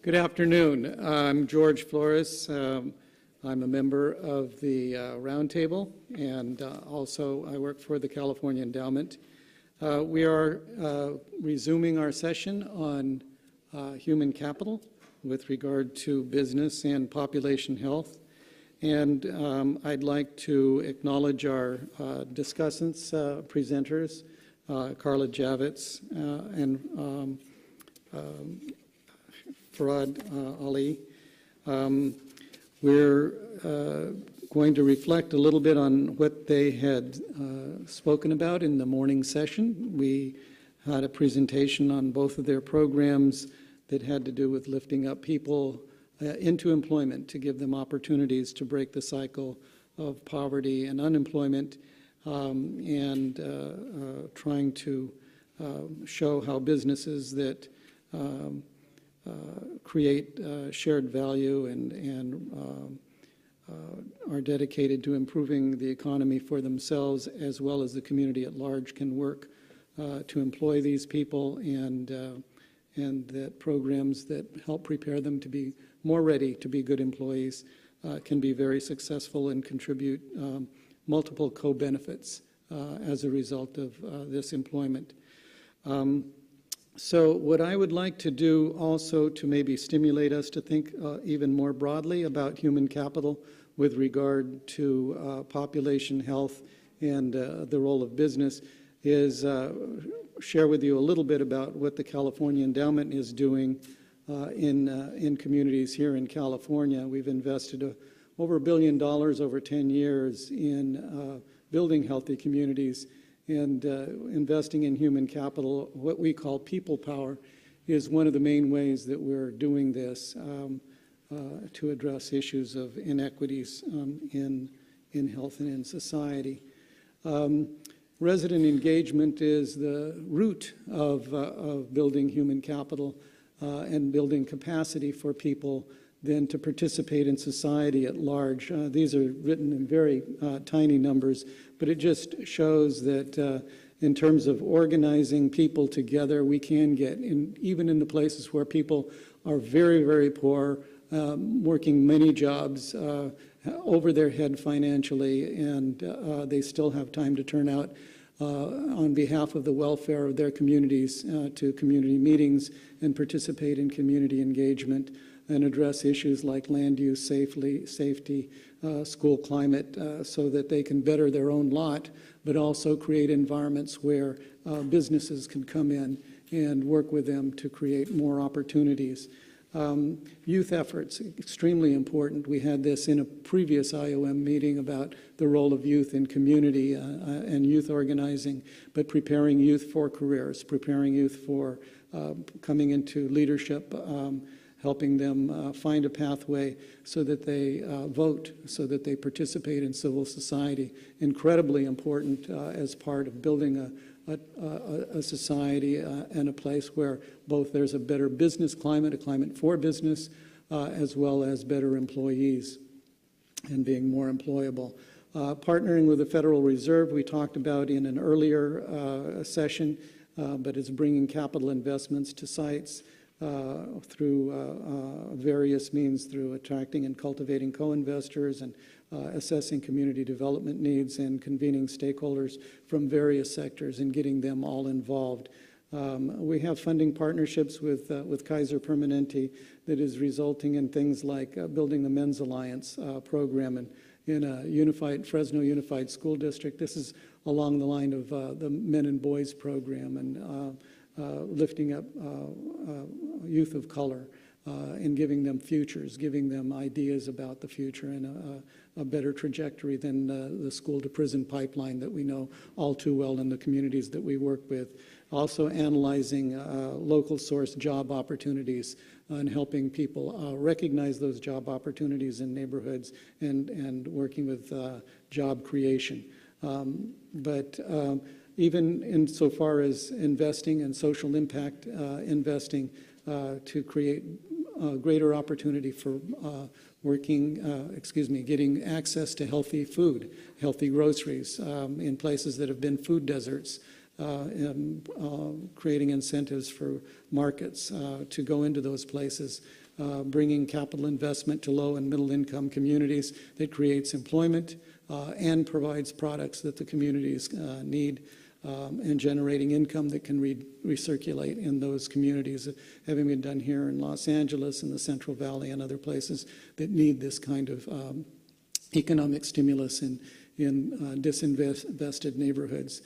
Good afternoon. I'm George Flores. I'm a member of the Roundtable, and also I work for the California Endowment. We are resuming our session on human capital with regard to business and population health. And I'd like to acknowledge our discussants, presenters, Carla Javits and Farad Ali. We're going to reflect a little bit on what they had spoken about in the morning session. We had a presentation on both of their programs that had to do with lifting up people into employment to give them opportunities to break the cycle of poverty and unemployment, and trying to show how businesses that create shared value and are dedicated to improving the economy for themselves as well as the community at large can work to employ these people, and that programs that help prepare them to be more ready to be good employees can be very successful and contribute multiple co-benefits as a result of this employment. So what I would like to do also to maybe stimulate us to think even more broadly about human capital with regard to population health and the role of business is share with you a little bit about what the California Endowment is doing in communities here in California. We've invested over $1 billion over 10 years in building healthy communities. And investing in human capital, what we call people power, is one of the main ways that we're doing this to address issues of inequities in health and in society. Resident engagement is the root of building human capital and building capacity for people then to participate in society at large. These are written in very tiny numbers, but it just shows that in terms of organizing people together, we can get, even in the places where people are very, very poor, working many jobs over their head financially, and they still have time to turn out on behalf of the welfare of their communities to community meetings and participate in community engagement and address issues like land use safety, school climate, so that they can better their own lot, but also create environments where businesses can come in and work with them to create more opportunities. Youth efforts, extremely important. We had this in a previous IOM meeting about the role of youth in community and youth organizing, but preparing youth for careers, preparing youth for coming into leadership, helping them find a pathway so that they vote, so that they participate in civil society. Incredibly important as part of building a society and a place where both there's a better business climate, a climate for business, as well as better employees and being more employable. Partnering with the Federal Reserve, we talked about in an earlier session, but it's bringing capital investments to sites through various means, through attracting and cultivating co-investors and assessing community development needs and convening stakeholders from various sectors and getting them all involved. We have funding partnerships with Kaiser Permanente that is resulting in things like building the Men's Alliance program in a Fresno Unified School District. This is along the line of the Men and Boys program and lifting up youth of color and giving them futures, giving them ideas about the future and a better trajectory than the school-to-prison pipeline that we know all too well in the communities that we work with. Also analyzing local source job opportunities and helping people recognize those job opportunities in neighborhoods and working with job creation. Even insofar as investing and social impact investing to create greater opportunity for getting access to healthy food, healthy groceries in places that have been food deserts, creating incentives for markets to go into those places, bringing capital investment to low and middle income communities that creates employment and provides products that the communities need, and generating income that can recirculate in those communities, having been done here in Los Angeles and the Central Valley and other places that need this kind of economic stimulus in disinvested neighborhoods,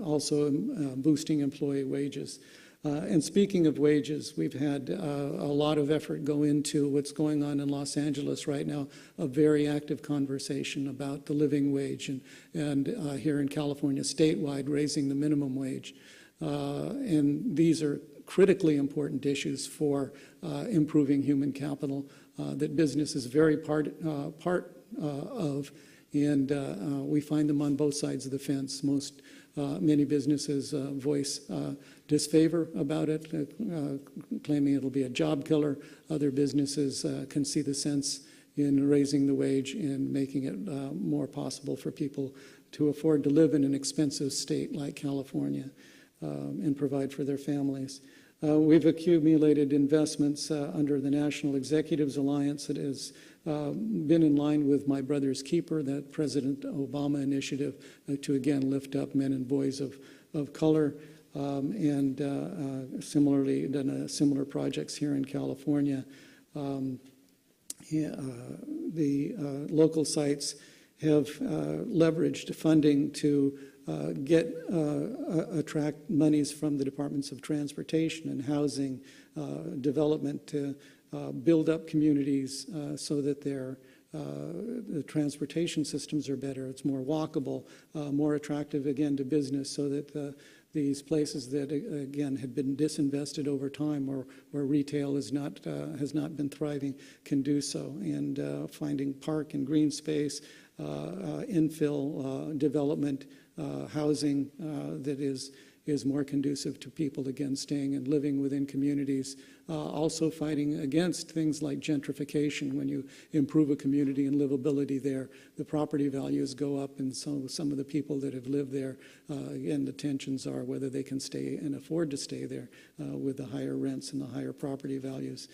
also boosting employee wages. And speaking of wages, we've had a lot of effort go into what's going on in Los Angeles right now, a very active conversation about the living wage, and here in California statewide raising the minimum wage. And these are critically important issues for improving human capital that business is very part of, and we find them on both sides of the fence. Many businesses voice disfavor about it, claiming it'll be a job killer. Other businesses can see the sense in raising the wage and making it more possible for people to afford to live in an expensive state like California and provide for their families. We've accumulated investments under the National Executives Alliance that has been in line with My Brother's Keeper, that President Obama initiative to again lift up men and boys of color, and similarly done similar projects here in California. The local sites have leveraged funding to attract monies from the Departments of Transportation and Housing, Development to build up communities so that the transportation systems are better. It's more walkable, more attractive again to business, so that these places that again had been disinvested over time, or where retail has not been thriving, can do so. And finding park and green space, infill development, housing that is more conducive to people again staying and living within communities. Also fighting against things like gentrification. When you improve a community and livability there, the property values go up, and so some of the people that have lived there, again, the tensions are whether they can stay and afford to stay there with the higher rents and the higher property values.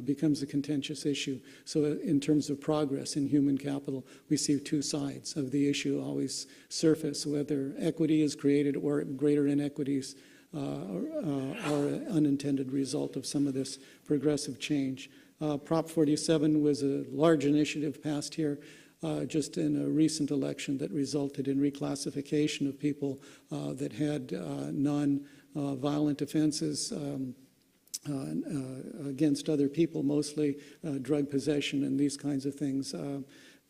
Becomes a contentious issue. So in terms of progress in human capital, we see two sides of the issue always surface, whether equity is created or greater inequities are an unintended result of some of this progressive change. Prop 47 was a large initiative passed here just in a recent election that resulted in reclassification of people that had non-violent offenses against other people, mostly drug possession and these kinds of things,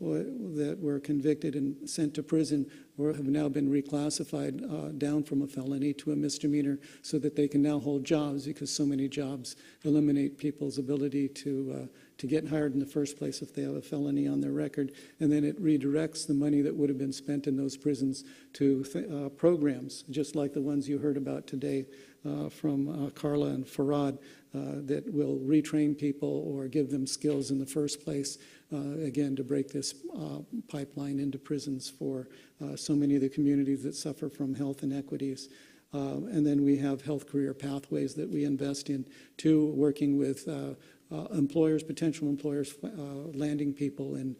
that were convicted and sent to prison, or have now been reclassified down from a felony to a misdemeanor, so that they can now hold jobs, because so many jobs eliminate people's ability to get hired in the first place if they have a felony on their record. And then it redirects the money that would have been spent in those prisons to programs, just like the ones you heard about today from Carla and Farad, that will retrain people or give them skills in the first place, again, to break this pipeline into prisons for so many of the communities that suffer from health inequities. And then we have health career pathways that we invest in, too, working with employers, potential employers, landing people in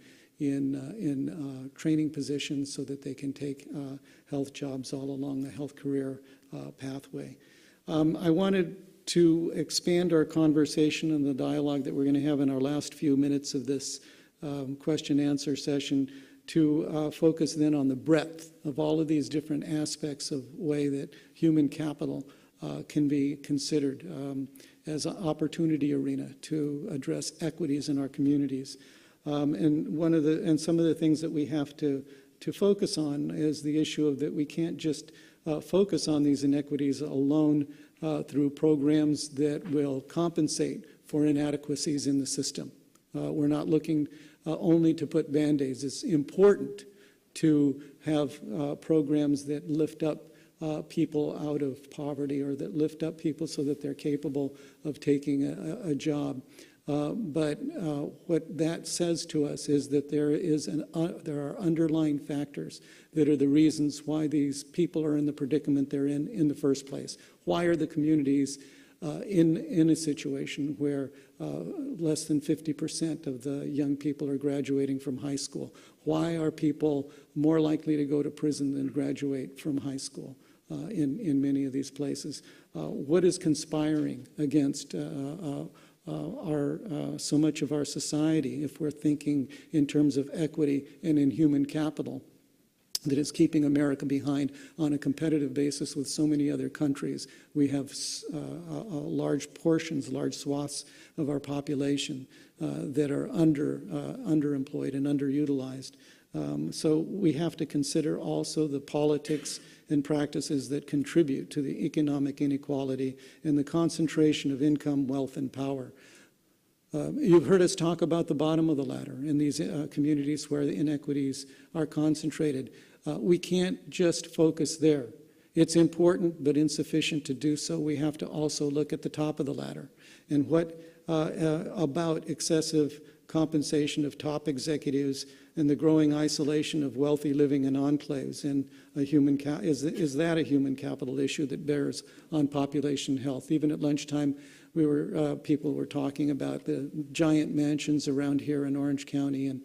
training positions so that they can take health jobs all along the health career pathway. I wanted to expand our conversation and the dialogue that we're going to have in our last few minutes of this question-answer session to focus then on the breadth of all of these different aspects of way that human capital can be considered as an opportunity arena to address equities in our communities. And some of the things that we have to focus on is the issue of that we can't just focus on these inequities alone through programs that will compensate for inadequacies in the system. We're not looking only to put Band-Aids. It's important to have programs that lift up people out of poverty, or that lift up people so that they're capable of taking a job. But what that says to us is that there are underlying factors that are the reasons why these people are in the predicament they're in the first place. Why are the communities in a situation where less than 50% of the young people are graduating from high school? Why are people more likely to go to prison than graduate from high school in many of these places? What is conspiring against so much of our society, if we're thinking in terms of equity and in human capital, that is keeping America behind on a competitive basis with so many other countries? We have large portions, large swaths of our population that are underemployed and underutilized. So we have to consider also the politics and practices that contribute to the economic inequality and the concentration of income, wealth, and power. You've heard us talk about the bottom of the ladder in these communities where the inequities are concentrated. We can't just focus there. It's important but insufficient to do so. We have to also look at the top of the ladder. And what about excessive compensation of top executives and the growing isolation of wealthy living in enclaves and is that a human capital issue that bears on population health? Even at lunchtime, people were talking about the giant mansions around here in Orange County and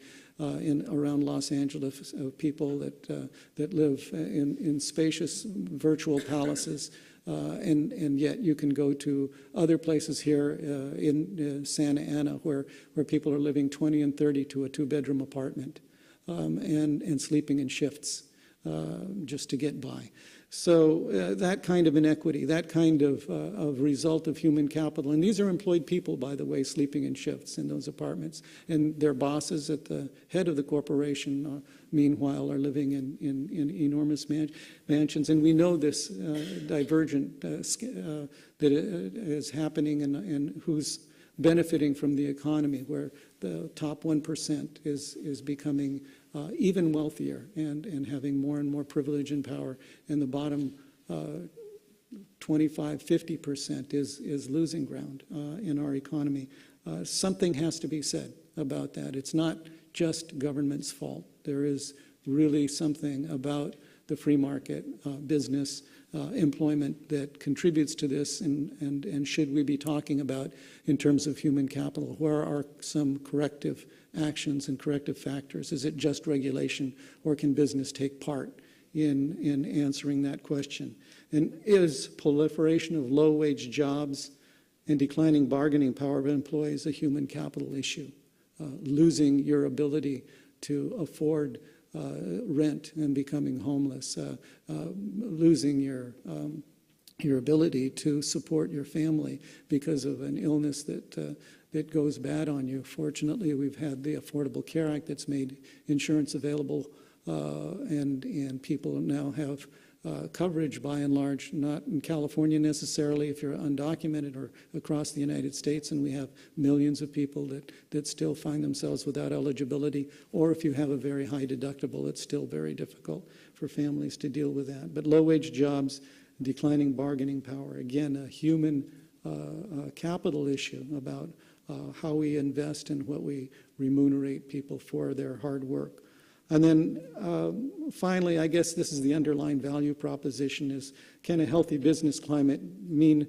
around Los Angeles, of people that live in spacious virtual palaces. And yet you can go to other places here in Santa Ana where people are living 20 and 30 to a two-bedroom apartment and sleeping in shifts just to get by. So that kind of inequity, that kind of result of human capital, and these are employed people, by the way, sleeping in shifts in those apartments, and their bosses at the head of the corporation, meanwhile, are living in enormous mansions. And we know this divergent that is happening and who's benefiting from the economy, where the top 1% is becoming even wealthier and having more and more privilege and power, and the bottom 25–50% is losing ground in our economy. Something has to be said about that. It's not just government's fault. There is really something about the free market, business, employment that contributes to this, and should we be talking about in terms of human capital? Where are some corrective actions and corrective factors? Is it just regulation, or can business take part in answering that question? And is proliferation of low-wage jobs and declining bargaining power of employees a human capital issue? Losing your ability to afford rent and becoming homeless, losing your ability to support your family because of an illness that goes bad on you. Fortunately, we've had the Affordable Care Act that's made insurance available, and people now have coverage by and large, not in California necessarily if you're undocumented, or across the United States, and we have millions of people that still find themselves without eligibility, or if you have a very high deductible, it's still very difficult for families to deal with that. But low-wage jobs, declining bargaining power, again, a human capital issue about how we invest and what we remunerate people for their hard work. And then finally, I guess this is the underlying value proposition, is can a healthy business climate mean,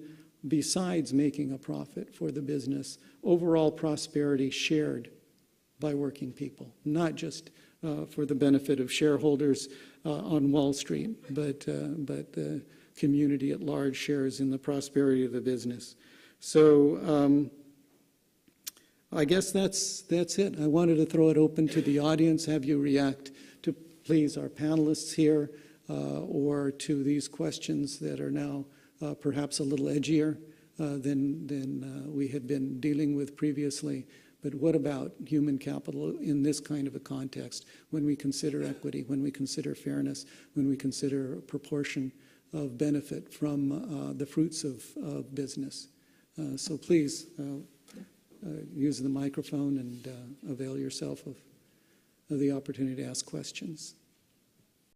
besides making a profit for the business, overall prosperity shared by working people, not just for the benefit of shareholders on Wall Street, but the community at large shares in the prosperity of the business. So I guess that's it. I wanted to throw it open to the audience, have you react to, please, our panelists here, or to these questions that are now perhaps a little edgier than we had been dealing with previously. But what about human capital in this kind of a context, when we consider equity, when we consider fairness, when we consider proportion of benefit from the fruits of business? So please, use the microphone and avail yourself of the opportunity to ask questions.